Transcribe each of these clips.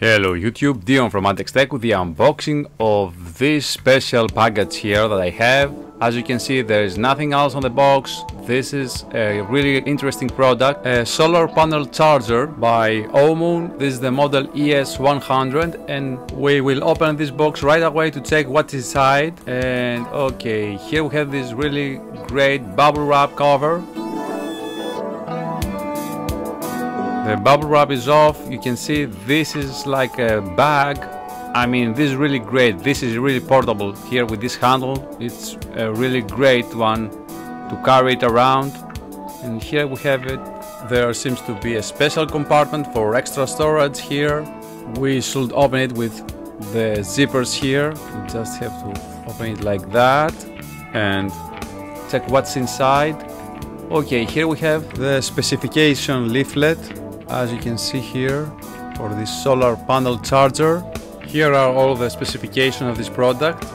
Hello YouTube, Dion from Tech with the unboxing of this special package here that I have. As you can see, there is nothing else on the box. This is a really interesting product, a solar panel charger by ΛUMOON. This is the model ES-100 and we will open this box right away to check what's inside. And okay, here we have this really great bubble wrap cover. The bubble wrap is off. You can see this is like a bag. I mean, this is really great. This is really portable here with this handle. It's a really great one to carry it around. And here we have it. There seems to be a special compartment for extra storage here. We should open it with the zippers here. We just have to open it like that and check what's inside. Okay, here we have the specification leaflet. As you can see here, for this solar panel charger. Here are all the specifications of this product.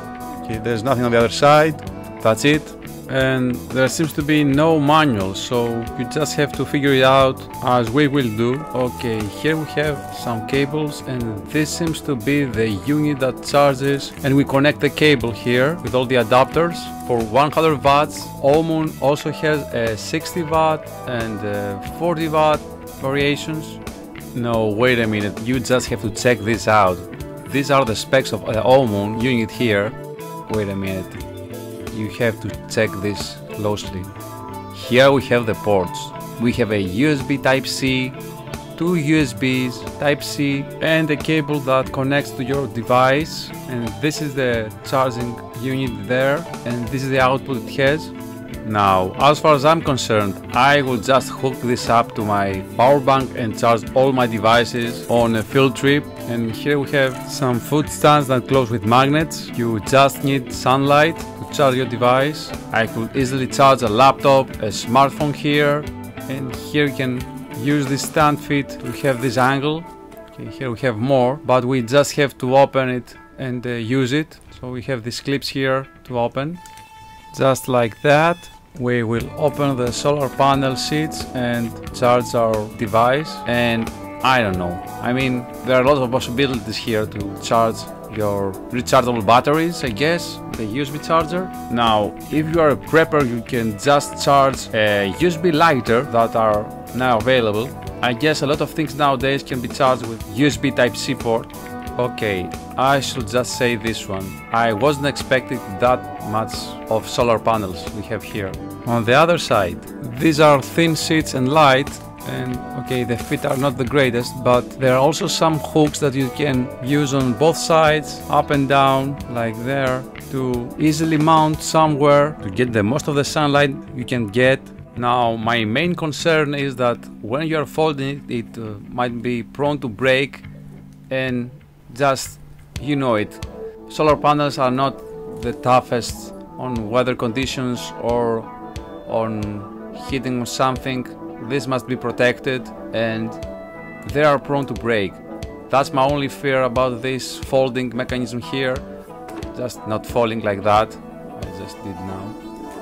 Okay, there's nothing on the other side. That's it. And there seems to be no manual, so you just have to figure it out as we will do. Okay, here we have some cables, and this seems to be the unit that charges, and we connect the cable here with all the adapters for 100 watts. ΛUMOON also has a 60 watt and 40 watt variations. No, wait a minute, you just have to check this out. These are the specs of the ΛUMOON unit here. Wait a minute, you have to check this closely. Here we have the ports. We have a USB Type-C, two USBs Type-C, and a cable that connects to your device. And this is the charging unit there, and this is the output it has. Now, as far as I'm concerned, I will just hook this up to my power bank and charge all my devices on a field trip. And here we have some food stands that close with magnets. You just need sunlight to charge your device. I could easily charge a laptop, a smartphone here, and here you can use this stand fit. We have this angle. Okay, here we have more, but we just have to open it and use it. So we have these clips here to open. Just like that, we will open the solar panel sheets and charge our device. And I don't know, I mean, there are lots of possibilities here to charge your rechargeable batteries, I guess, the USB charger. Now, if you are a prepper, you can just charge a USB lighter that are now available. I guess a lot of things nowadays can be charged with USB Type-C port. Okay, I should just say this one. I wasn't expecting that much of solar panels we have here. On the other side, these are thin sheets and light, and okay, the fit are not the greatest, but there are also some hooks that you can use on both sides, up and down, like there, to easily mount somewhere to get the most of the sunlight you can get. Now, my main concern is that when you are folding it, it might be prone to break, and just, you know it, solar panels are not the toughest on weather conditions or on hitting on something. This must be protected and they are prone to break. That's my only fear about this folding mechanism here, just not falling like that. I just did now.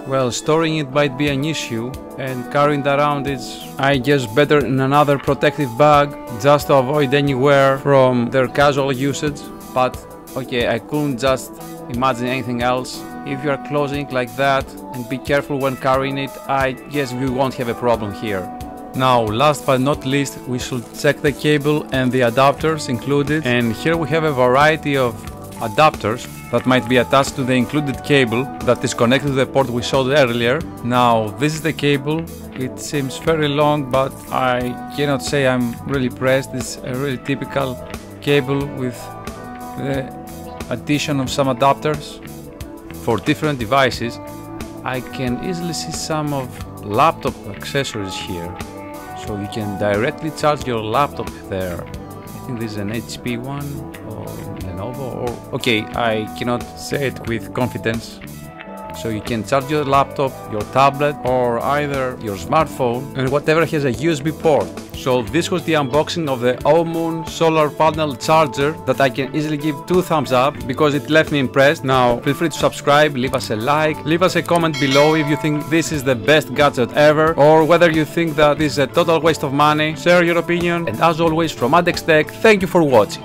Well, storing it might be an issue, and carrying it around is, I guess, better in another protective bag, just to avoid any wear from their casual usage. But okay, I couldn't just imagine anything else. If you are closing it like that and be careful when carrying it, I guess we won't have a problem here. Now, last but not least, we should check the cable and the adapters included. And here we have a variety of adapters that might be attached to the included cable that is connected to the port we showed earlier. Now, this is the cable. It seems very long, but I cannot say I'm really impressed. It's a really typical cable with the addition of some adapters for different devices. I can easily see some of laptop accessories here, so you can directly charge your laptop there. I think this is an HP one or Lenovo, or okay, I cannot say it with confidence. so you can charge your laptop, your tablet, or either your smartphone, and whatever has a USB port. So this was the unboxing of the ΛUMOON solar panel charger that I can easily give 2 thumbs up because it left me impressed. Now feel free to subscribe, leave us a like, leave us a comment below if you think this is the best gadget ever, or whether you think that this is a total waste of money. Share your opinion, and as always from ADEX Tech, thank you for watching.